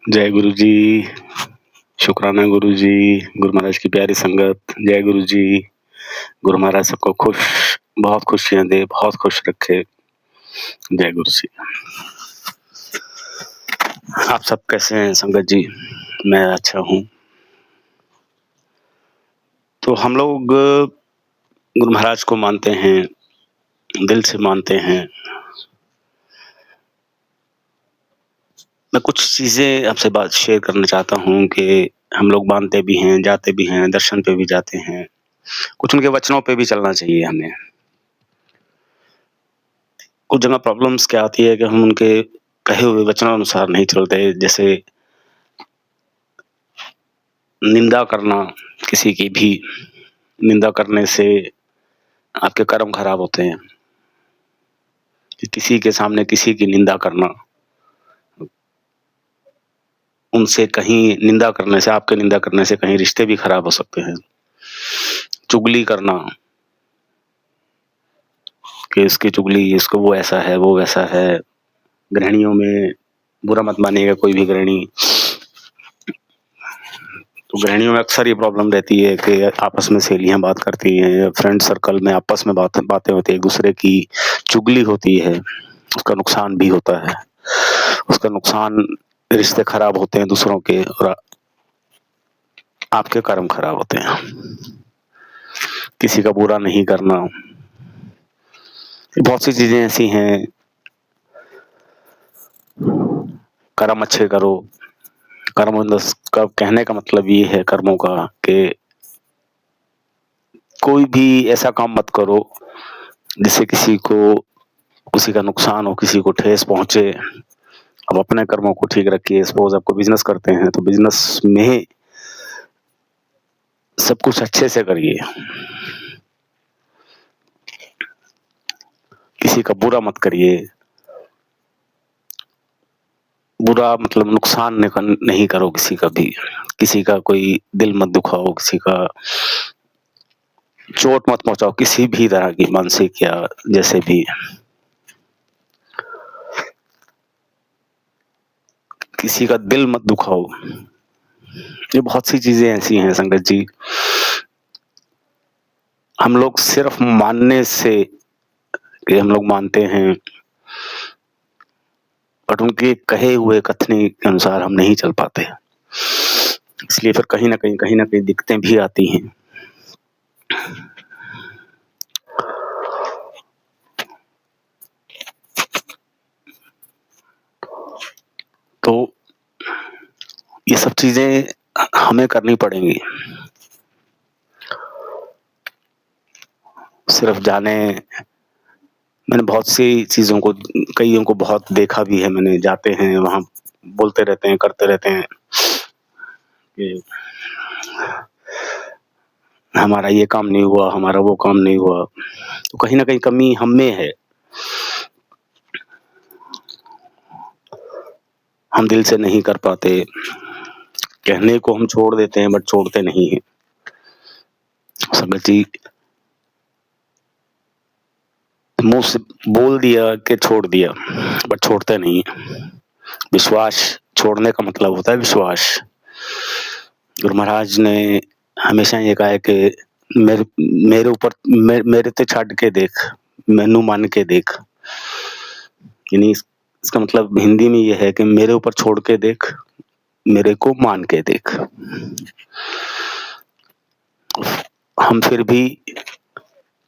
जय गुरु जी, शुकराना गुरु जी, गुरु महाराज की प्यारी संगत, जय गुरु जी। गुरु महाराज सबको बहुत खुशियाँ दे, बहुत खुश रखे। जय गुरु जी। आप सब कैसे हैं संगत जी? मैं अच्छा हूँ। तो हम लोग गुरु महाराज को मानते हैं, दिल से मानते हैं। मैं कुछ चीज़ें आपसे बात शेयर करना चाहता हूँ कि हम लोग मानते भी हैं, जाते भी हैं, दर्शन पे भी जाते हैं। कुछ उनके वचनों पे भी चलना चाहिए हमें। कुछ जगह प्रॉब्लम्स क्या आती है कि हम उनके कहे हुए वचनानुसार नहीं चलते। जैसे निंदा करना, किसी की भी निंदा करने से आपके कर्म खराब होते हैं। किसी के सामने किसी की निंदा करना, उनसे कहीं निंदा करने से, आपके निंदा करने से कहीं रिश्ते भी खराब हो सकते हैं। चुगली करना कि इसकी चुगली, इसको वो ऐसा है, वो वैसा है। गृहिणियों में बुरा मत मानिएगा कोई भी गृहिणी। तो गृहिणियों में अक्सर ये प्रॉब्लम रहती है कि आपस में सहेलियाँ बात करती हैं, फ्रेंड सर्कल में आपस में बातें होती हैं, एक दूसरे की चुगली होती है, उसका नुकसान भी होता है। उसका नुकसान, रिश्ते खराब होते हैं दूसरों के और आपके कर्म खराब होते हैं। किसी का बुरा नहीं करना, बहुत सी चीजें ऐसी हैं। कर्म अच्छे करो। कर्म का कहने का मतलब ये है कर्मों का कि कोई भी ऐसा काम मत करो जिससे किसी का नुकसान हो, किसी को ठेस पहुंचे। अब अपने कर्मों को ठीक रखिए। सपोज आपको बिजनेस करते हैं तो बिजनेस में सब कुछ अच्छे से करिए, किसी का बुरा मत करिए। बुरा मतलब नुकसान नहीं करो किसी का भी, किसी का कोई दिल मत दुखाओ, किसी का चोट मत पहुंचाओ, किसी भी तरह की, मानसिक या जैसे भी। किसी का दिल मत दुखाओ। ये बहुत सी चीजें ऐसी हैं संगत जी। हम लोग सिर्फ मानने से, कि हम लोग मानते हैं, बट उनके कहे हुए कथनी के अनुसार हम नहीं चल पाते। इसलिए फिर कहीं ना कहीं दिक्कतें भी आती हैं। तो ये सब चीजें हमें करनी पड़ेंगी। सिर्फ जाने, मैंने बहुत सी चीजों को, कईयों को बहुत देखा भी है मैंने। जाते हैं वहां, बोलते रहते हैं, करते रहते हैं कि हमारा ये काम नहीं हुआ, हमारा वो काम नहीं हुआ। तो कहीं ना कहीं कमी हम में है। हम दिल से नहीं कर पाते। कहने को हम छोड़ देते हैं बट छोड़ते नहीं हैं। संगत जी, मुंह से बोल दिया कि छोड़ दिया बट छोड़ते नहीं हैं। विश्वास छोड़ने का मतलब होता है विश्वास। गुरु महाराज ने हमेशा ये कहा है कि मेरे ऊपर मेरे ते छड़ के देख, मैनू मान के देख। यानी इसका मतलब हिंदी में ये है कि मेरे ऊपर छोड़ के देख, मेरे को मान के देख। हम फिर भी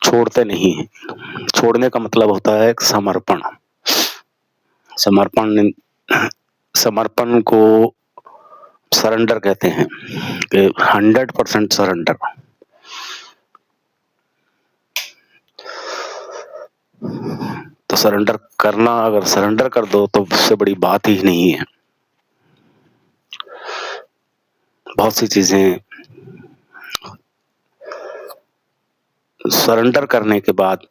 छोड़ते नहीं हैं। छोड़ने का मतलब होता है समर्पण। समर्पण को सरेंडर कहते हैं, कि 100% सरेंडर। तो सरेंडर करना, अगर सरेंडर कर दो तो उससे बड़ी बात ही नहीं है। बहुत सी चीजें सरेंडर करने के बाद,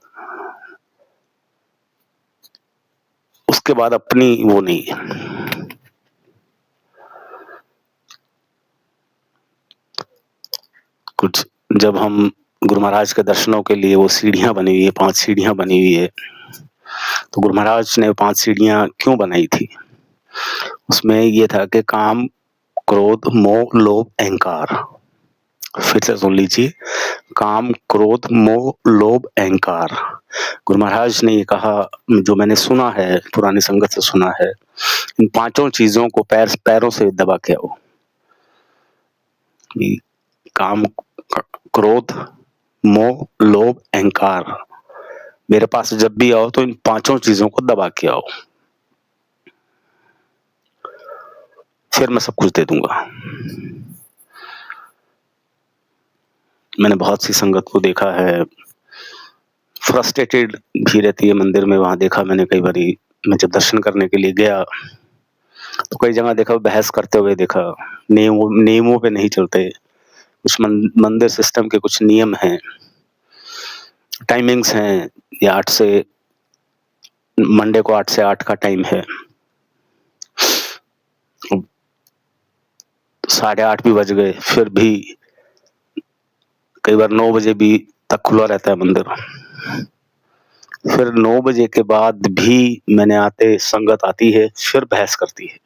उसके बाद अपनी वो नहीं है। कुछ जब हम गुरु महाराज के दर्शनों के लिए, वो सीढ़ियां बनी हुई है, 5 सीढ़ियां बनी हुई है। तो गुरु महाराज ने 5 सीढ़ियां क्यों बनाई थी? उसमें ये था कि काम, क्रोध, मोह, लोभ, अहंकार। फिर से सुन लीजिए, काम, क्रोध, मोह, लोभ, अहंकार। गुरु महाराज ने ये कहा, जो मैंने सुना है, पुरानी संगत से सुना है, इन पांचों चीजों को पैरों से दबा के आओ। काम, क्रोध, मोह, लोभ, अहंकार, मेरे पास जब भी आओ तो इन पांचों चीजों को दबा के आओ, फिर मैं सब कुछ दे दूंगा। मैंने बहुत सी संगत को देखा है, फ्रस्ट्रेटेड भी रहती है मंदिर में। वहां देखा मैंने कई बारी, मैं जब दर्शन करने के लिए गया तो कई जगह देखा बहस करते हुए देखा, नियमों पे नहीं चलते। कुछ मंदिर सिस्टम के कुछ नियम हैं, टाइमिंग्स हैं, या 8 से मंडे को 8 से 8 का टाइम है, 8:30 भी बज गए, फिर भी कई बार 9 बजे भी तक खुला रहता है मंदिर। फिर 9 बजे के बाद भी मैंने आते संगत आती है, फिर बहस करती है,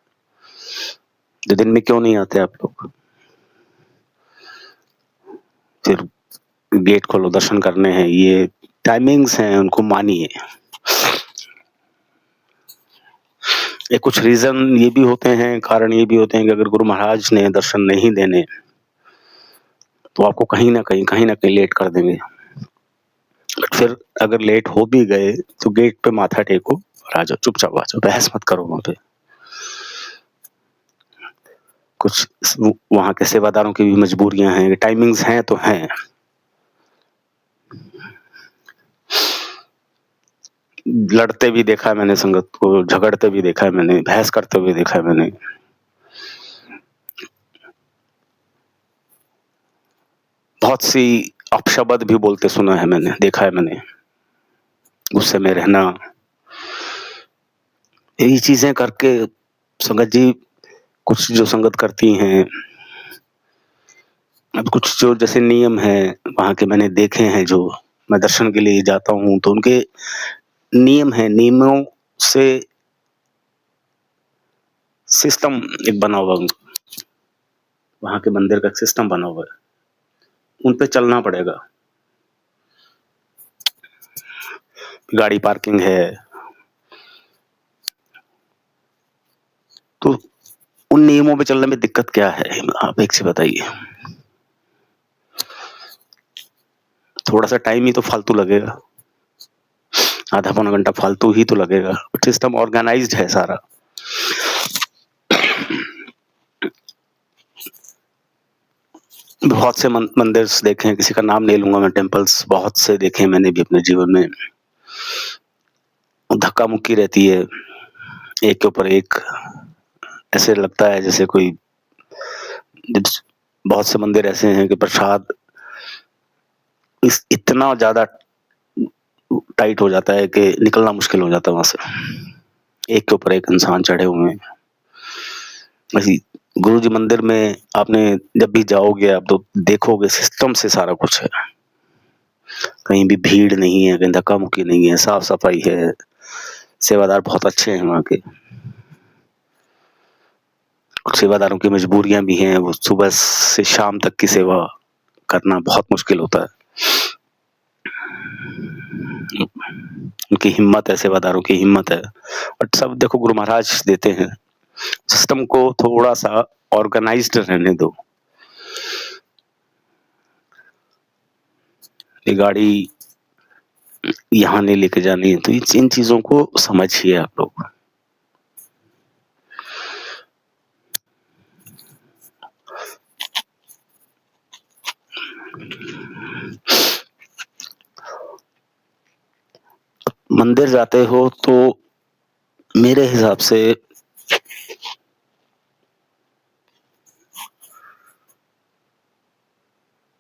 जो दिन में क्यों नहीं आते आप लोग, फिर गेट खोलो, दर्शन करने हैं, ये टाइमिंग्स हैं, उनको मानिए। ये कुछ रीजन ये भी होते हैं, कारण ये भी होते हैं कि अगर गुरु महाराज ने दर्शन नहीं देने तो आपको कहीं ना कहीं लेट कर देंगे। फिर अगर लेट हो भी गए तो गेट पे माथा टेको और आ जाओ, चुपचाप आ जाओ, बहस मत करो वहां पे। कुछ वहां के सेवादारों की भी मजबूरियां हैं, टाइमिंग्स हैं तो हैं। लड़ते भी देखा है मैंने संगत को, झगड़ते भी देखा है मैंने, बहस करते हुए देखा है मैंने। बहुत सी अपशब्द भी बोलते सुना है मैंने, देखा है मैंने, गुस्से में रहना, यही चीजें करके संगत जी कुछ जो संगत करती हैं। अब कुछ जो जैसे नियम है वहां के मैंने देखे हैं, जो मैं दर्शन के लिए जाता हूँ तो उनके नियम है, नियमों से सिस्टम एक बना हुआ, वहां के मंदिर का सिस्टम बना हुआ है, उन पे चलना पड़ेगा। गाड़ी पार्किंग है तो उन नियमों पे चलने में दिक्कत क्या है, आप एक से बताइए। थोड़ा सा टाइम ही तो फालतू लगेगा, आधा पौना घंटा फालतू ही तो लगेगा। सिस्टम ऑर्गेनाइज्ड है सारा। बहुत से मंदिर देखे हैं, किसी का नाम नहीं लूंगा मैं, टेम्पल्स बहुत से देखे हैं मैंने भी अपने जीवन में। धक्का मुक्की रहती है, एक के ऊपर एक, ऐसे लगता है जैसे कोई, बहुत से मंदिर ऐसे हैं कि प्रसाद इतना ज्यादा टाइट हो जाता है कि निकलना मुश्किल हो जाता है वहां से, एक के ऊपर एक इंसान चढ़े हुए हैं। ऐसी गुरु जी मंदिर में आपने जब भी जाओगे आप तो देखोगे सिस्टम से सारा कुछ है, कहीं भी भीड़ नहीं है, कहीं धक्का मुक्की नहीं है, साफ सफाई है, सेवादार बहुत अच्छे हैं वहाँ के। सेवादारों की मजबूरियां भी हैं, वो सुबह से शाम तक की सेवा करना बहुत मुश्किल होता है। उनकी हिम्मत है, सेवादारों की हिम्मत है, और सब देखो गुरु महाराज देते हैं। सिस्टम को थोड़ा सा ऑर्गेनाइज्ड रहने दो। ये गाड़ी यहाँ नहीं लेके जानी है, तो इन चीजों को समझिए आप लोग। मंदिर जाते हो तो मेरे हिसाब से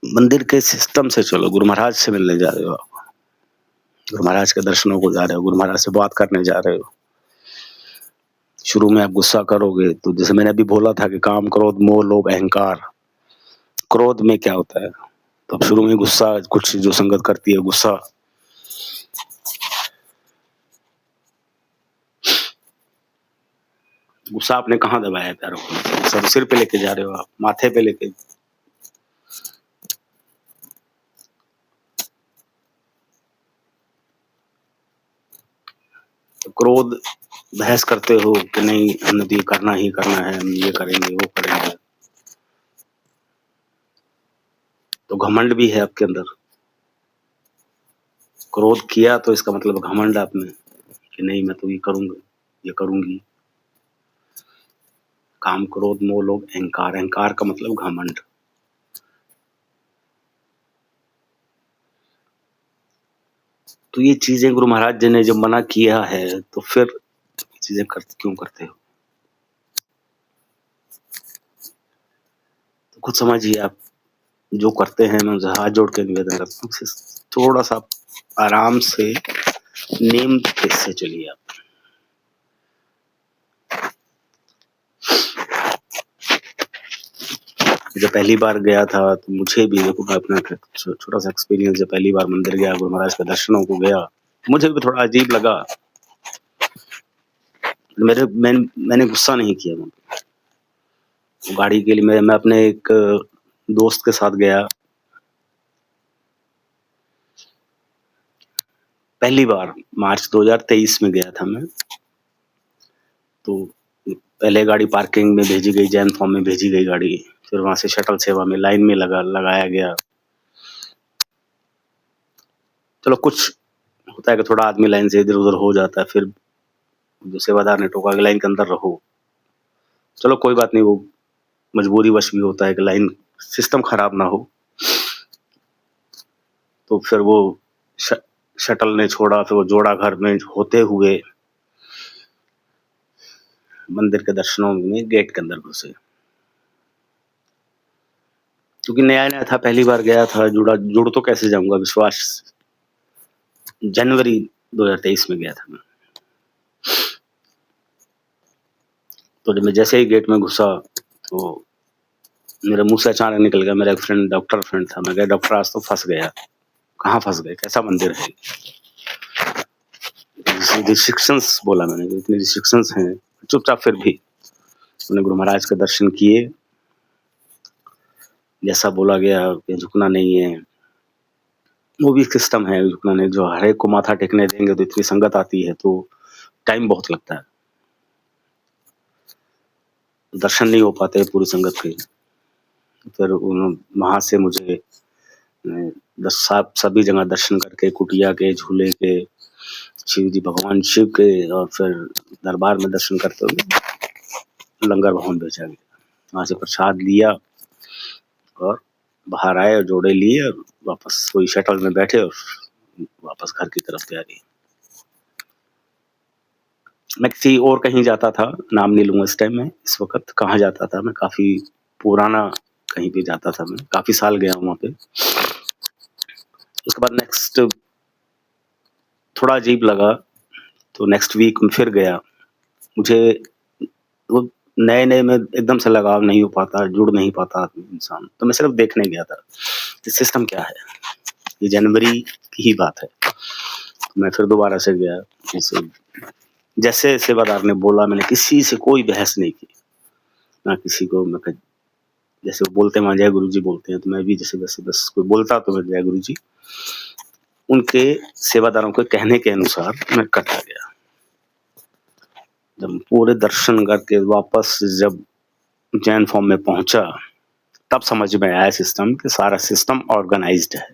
मंदिर के सिस्टम से चलो। गुरु महाराज से मिलने जा रहे हो आप, गुरु महाराज के दर्शनों को जा रहे हो, गुरु महाराज से बात करने जा रहे हो। शुरू में आप गुस्सा करोगे तो जैसे मैंने अभी बोला था कि काम, क्रोध, मोह, लोभ, अहंकार। क्रोध में क्या होता है, तो अब शुरू में गुस्सा, कुछ जो संगत करती है गुस्सा, गुस्सा आपने कहाँ दबाया है पैरों को? सब सिर पे लेके जा रहे हो आप, माथे पे लेके। तो क्रोध बहस करते हो कि नहीं हमने तो ये करना ही करना है, हम ये करेंगे वो करेंगे, तो घमंड भी है आपके अंदर। क्रोध किया तो इसका मतलब घमंड आप में कि नहीं मैं तो ये करूंगा, ये करूंगी। काम, क्रोध, मोह, लोभ, अहंकार। अहंकार का मतलब घमंड। तो ये चीजें गुरु महाराज जी ने जब मना किया है तो फिर चीजें क्यों करते हो? तो कुछ समझिए आप जो करते हैं, मैं उनसे हाथ जोड़ के निवेदन करता हूँ, थोड़ा सा आराम से नीम से चलिए आप। जब पहली बार गया था तो मुझे भी, देखो मैं अपना छोटा सा एक्सपीरियंस, जब पहली बार मंदिर गया, गुरु महाराज के दर्शनों को गया, मुझे भी थोड़ा अजीब लगा। मैंने गुस्सा नहीं किया। गाड़ी के लिए मैं अपने एक दोस्त के साथ गया, पहली बार मार्च 2023 में गया था मैं। तो पहले गाड़ी पार्किंग में भेजी गई, जैन फॉर्म में भेजी गई गाड़ी, फिर वहां से शटल सेवा में लाइन में लगाया गया। चलो कुछ होता है कि थोड़ा आदमी लाइन से इधर उधर हो जाता है, फिर जो सेवादार ने टोका कि लाइन के अंदर रहो। चलो कोई बात नहीं, वो मजबूरी वश भी होता है कि लाइन सिस्टम खराब ना हो। तो फिर वो शटल ने छोड़ा, फिर वो जोड़ा घर में होते हुए मंदिर के दर्शनों में गेट के अंदर घुसे। क्योंकि नया नया था, पहली बार गया था, जुड़ तो कैसे जाऊंगा, विश्वास। जनवरी 2023 में गया था मैं। तो जब मैं जैसे ही गेट में घुसा तो मेरे मुंह से अचानक निकल गया, मेरा एक फ्रेंड, डॉक्टर फ्रेंड था, मैं कहा डॉक्टर आज तो फंस गया। कहाँ फंस गए, कैसा मंदिर है? रिस्ट्रिक्शंस बोला मैंने, इतने रिस्ट्रिक्शंस हैं। चुपचाप फिर भी मैंने गुरु महाराज के दर्शन किए, जैसा बोला गया कि झुकना नहीं है। वो भी सिस्टम है झुकना नहीं, जो हर एक को माथा टेकने देंगे तो इतनी संगत आती है तो टाइम बहुत लगता है, दर्शन नहीं हो पाते पूरी संगत के। फिर वहां से मुझे सभी जगह दर्शन करके, कुटिया के, झूले के, शिव जी भगवान शिव के, और फिर दरबार में दर्शन करते हुए लंगर भवन भेजा गया। वहां से प्रसाद लिया और बाहर आए और जोड़े लिए और वापस वही शटल में बैठे और वापस घर की तरफ तैयारी। मैं किसी और कहीं जाता था, नाम नहीं लूंगा इस टाइम में, इस वक्त कहाँ जाता था मैं, काफी पुराना कहीं पे जाता था, मैं काफी साल गया वहां पे। उसके बाद नेक्स्ट थोड़ा अजीब लगा तो नेक्स्ट वीक में फिर गया। मुझे वो नए नए में एकदम से लगाव नहीं हो पाता, जुड़ नहीं पाता इंसान, तो मैं सिर्फ देखने गया था कि सिस्टम क्या है। ये जनवरी की ही बात है। मैं फिर दोबारा से गया, जैसे सेवादार ने बोला, मैंने किसी से कोई बहस नहीं की, ना किसी को। मैं जैसे वो बोलते हैं वहाँ जय गुरु जी बोलते हैं, तो मैं भी जैसे वैसे बस कोई बोलता तो मैं जय गुरु जी, उनके सेवादारों के कहने के अनुसार मैं करता गया। जब पूरे दर्शन करके वापस जब जैन फॉर्म में पहुंचा, तब समझ में आया सिस्टम कि सारा सिस्टम ऑर्गेनाइज्ड है।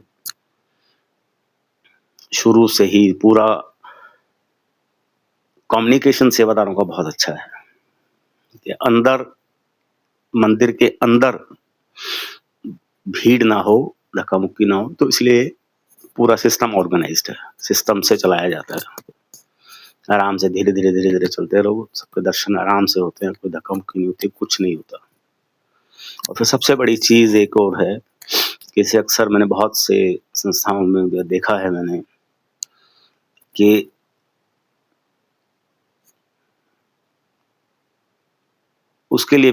शुरू से ही पूरा कम्युनिकेशन सेवादारों का बहुत अच्छा है कि अंदर, मंदिर के अंदर भीड़ ना हो, धक्का मुक्की ना हो, तो इसलिए पूरा सिस्टम ऑर्गेनाइज्ड है, सिस्टम से चलाया जाता है। आराम से धीरे धीरे धीरे धीरे चलते रहो, सबके दर्शन आराम से होते हैं, कोई धक्का मुक्की नहीं होती, कुछ नहीं होता। और फिर सबसे बड़ी चीज एक और है कि इसे अक्सर मैंने बहुत से संस्थाओं में देखा है मैंने कि उसके लिए,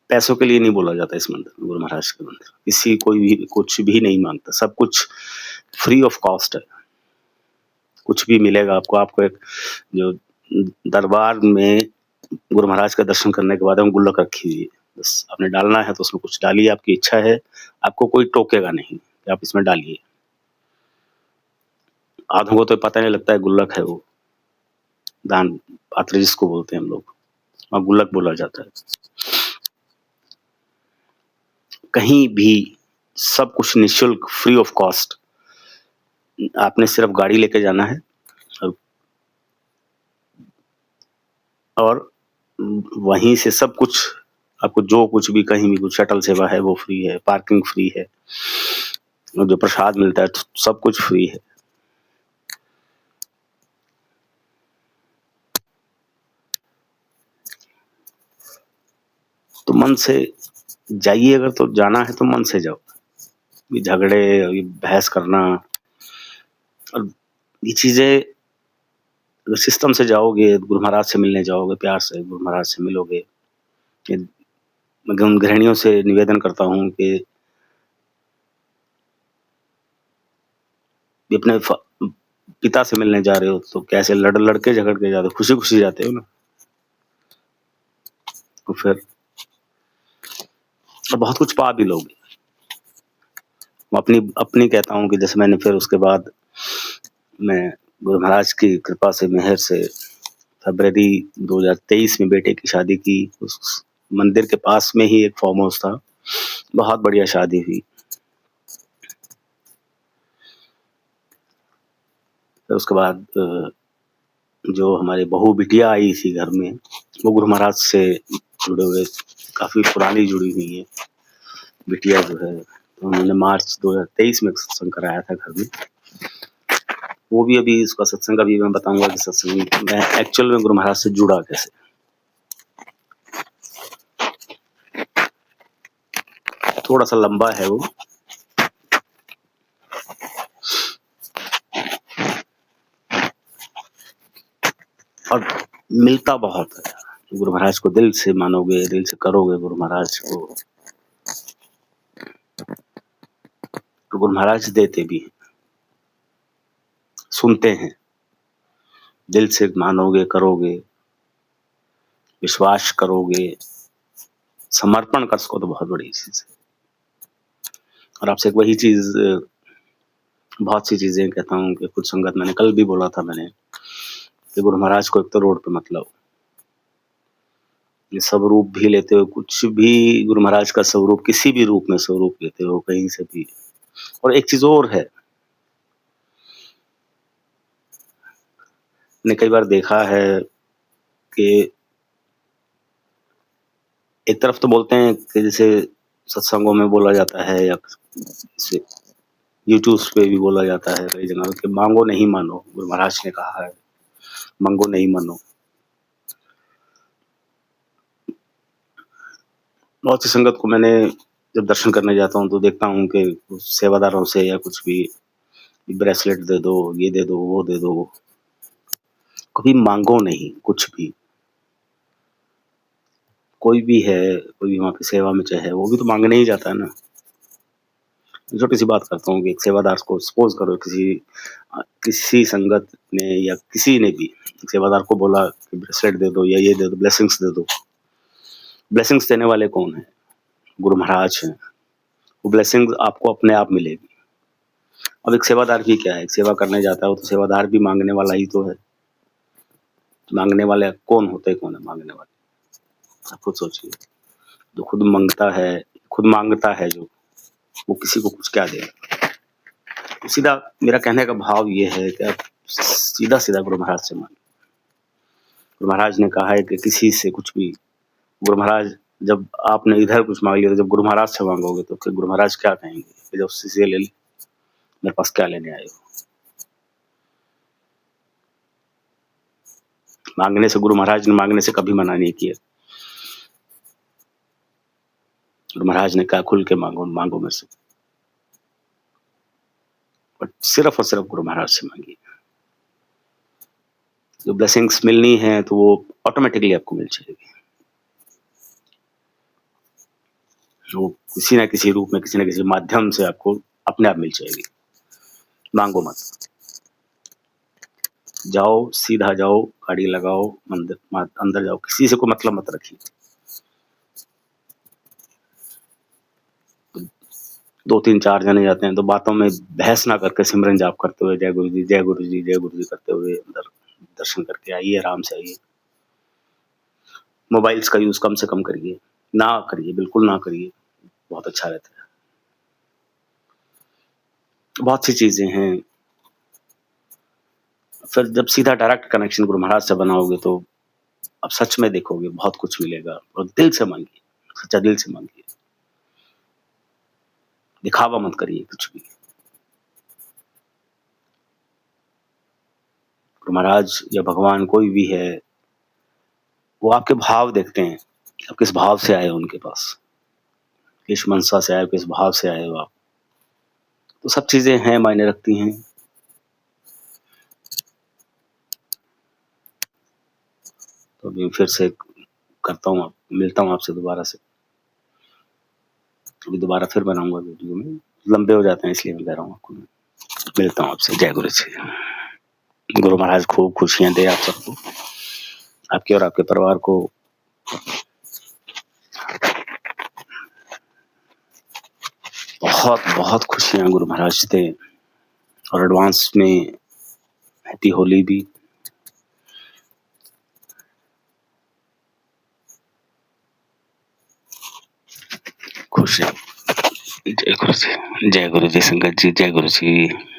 पैसों के लिए नहीं बोला जाता इस मंदिर में, गुरु महाराज के मंदिर, किसी कोई भी कुछ भी नहीं मांगता, सब कुछ फ्री ऑफ कॉस्ट है, कुछ भी मिलेगा आपको। आपको एक जो दरबार में गुरु महाराज का दर्शन करने के बाद हम गुल्लक रखी हुई है, बस आपने डालना है तो उसमें कुछ डालिए, आपकी इच्छा है, आपको कोई टोकेगा नहीं कि आप इसमें डालिए। आधों को तो पता नहीं लगता है गुल्लक है वो, दान पात्र जिसको बोलते हैं हम लोग, और गुल्लक बोला जाता है। कहीं भी सब कुछ निःशुल्क, फ्री ऑफ कॉस्ट। आपने सिर्फ गाड़ी लेके जाना है और वहीं से सब कुछ, आपको जो कुछ भी कहीं भी कुछ शटल सेवा है वो फ्री है, पार्किंग फ्री है, और जो प्रसाद मिलता है सब कुछ फ्री है। तो मन से जाइए, अगर तो जाना है तो मन से जाओ। ये झगड़े, ये बहस करना और ये चीजें, अगर सिस्टम से जाओगे, गुरु महाराज से मिलने जाओगे, प्यार से गुरु महाराज से मिलोगे। मैं उन गृहिणियों से निवेदन करता हूँ कि अपने पिता से मिलने जा रहे हो तो कैसे लड़के झगड़ के जाते हो, खुशी खुशी जाते हो ना। तो फिर बहुत कुछ पा भी लोगे। मैं अपनी कहता हूँ कि जैसे मैंने फिर उसके बाद मैं गुरु महाराज की कृपा से, मेहर से फरवरी 2023 में बेटे की शादी की। उस मंदिर के पास में ही एक फार्म हाउस था, बहुत बढ़िया शादी हुई। फिर उसके बाद जो हमारी बहू बिटिया आई थी घर में, वो गुरु महाराज से जुड़े हुए, काफी पुरानी जुड़ी हुई है बिटिया जो है। तो उन्होंने मार्च 2023 में सत्संग कराया था घर में। वो भी अभी इसका सत्संग अभी मैं बताऊंगा कि सत्संग मैं एक्चुअल में गुरु महाराज से जुड़ा कैसे। थोड़ा सा लंबा है वो, और मिलता बहुत है। गुरु महाराज को दिल से मानोगे, दिल से करोगे गुरु महाराज को, तो गुरु महाराज देते भी हैं, सुनते हैं। दिल से मानोगे, करोगे, विश्वास करोगे, समर्पण कर सको तो बहुत बड़ी चीज है। और आपसे एक वही चीज, बहुत सी चीजें कहता हूँ कि कुछ संगत, मैंने कल भी बोला था मैंने कि गुरु महाराज को एक तो रोड पे मत लाओ। ये स्वरूप भी लेते हो, कुछ भी गुरु महाराज का स्वरूप, किसी भी रूप में स्वरूप लेते हो कहीं से भी। और एक चीज और है, मैंने कई बार देखा है कि एक तरफ तो बोलते हैं कि जैसे सत्संगों में बोला जाता है या यूट्यूब पे भी बोला जाता है कई जगह कि मांगो नहीं मानो। गुरु महाराज ने कहा है मांगो नहीं मानो। बहुत सी संगत को मैंने जब दर्शन करने जाता हूँ तो देखता हूँ कि सेवादारों से या कुछ भी, ब्रेसलेट दे दो, ये दे दो, वो दे दो। कभी मांगो नहीं कुछ भी। कोई भी है, कोई भी वहाँ पे सेवा में चाहे, वो भी तो मांगने ही जाता है ना। छोटी सी बात करता हूँ कि एक सेवादार को सपोज करो, किसी संगत ने या किसी ने भी सेवादार को बोला कि ब्रेसलेट दे दो या ये दे दो, ब्लेसिंग्स दे दो। ब्लेसिंग्स देने वाले कौन है? गुरु महाराज हैं। वो ब्लेसिंग्स आपको अपने आप मिलेगी। अब एक सेवादार भी क्या है, एक सेवा करने जाता है तो सेवादार भी मांगने वाला ही तो है। मांगने वाले कौन होते हैं, कौन है मांगने वाले? आप खुद सोचिए। जो खुद मांगता है, खुद मांगता है जो, वो किसी को कुछ क्या देगा? तो सीधा मेरा कहने का भाव ये है कि आप सीधा सीधा गुरु महाराज से मांगे। गुरु महाराज ने कहा है कि किसी से कुछ भी, गुरु महाराज जब आपने इधर कुछ मांग लिया तो जब गुरु महाराज से मांगोगे तो फिर गुरु महाराज क्या कहेंगे कि जब उससे ले मेरे पास क्या लेने आए हो? मांगने से, गुरु महाराज ने मांगने से कभी मना नहीं किया। गुरु महाराज ने कहा खुल के मांगो, मांगो मेरे से, बट सिर्फ और सिर्फ गुरु महाराज से मांगिए। जो ब्लेसिंग्स मिलनी है तो वो ऑटोमेटिकली आपको मिल जाएगी। वो किसी ना किसी रूप में, किसी ना किसी माध्यम से आपको अपने आप मिल जाएगी। मांगो मत। जाओ, सीधा जाओ, गाड़ी लगाओ, मंदिर अंदर जाओ, किसी से कोई मतलब मत रखिए। 2-3-4 जने जाते हैं तो बातों में बहस ना करके सिमरन जाप करते हुए जय गुरु जी, जय गुरु जी, जय गुरु जी करते हुए अंदर दर्शन करके आइए, आराम से आइए। मोबाइल्स का यूज़ कम से कम करिए, ना करिए, बिल्कुल ना करिए, बहुत अच्छा रहता है। बहुत सी चीज़ें हैं, फिर जब सीधा डायरेक्ट कनेक्शन गुरु महाराज से बनाओगे तो अब सच में देखोगे बहुत कुछ मिलेगा और दिल से माँगिए, सच्चा दिल से माँगिए। दिखावा मत करिए कुछ भी। गुरु महाराज या भगवान कोई भी है, वो आपके भाव देखते हैं, आप किस भाव से आए हो उनके पास, किस मनसा से आए हो, किस भाव से आए हो आप। तो सब चीज़ें हैं, मायने रखती हैं। तो अभी फिर से करता हूँ, मिलता हूँ आपसे दोबारा से। अभी दोबारा फिर बनाऊँगा वीडियो में, लंबे हो जाते हैं इसलिए मैं कह रहा हूँ आपको। मिलता हूँ आपसे, जय गुरु जी। गुरु महाराज खूब खुशियाँ दें आप सबको, आपके और आपके परिवार को। बहुत-बहुत खुशियाँ गुरु महाराज दें और एडवांस में हैप्पी होली भी। खुश रहें। जय गुरु जी, जय गुरु जी संगत जी, जय गुरु जी।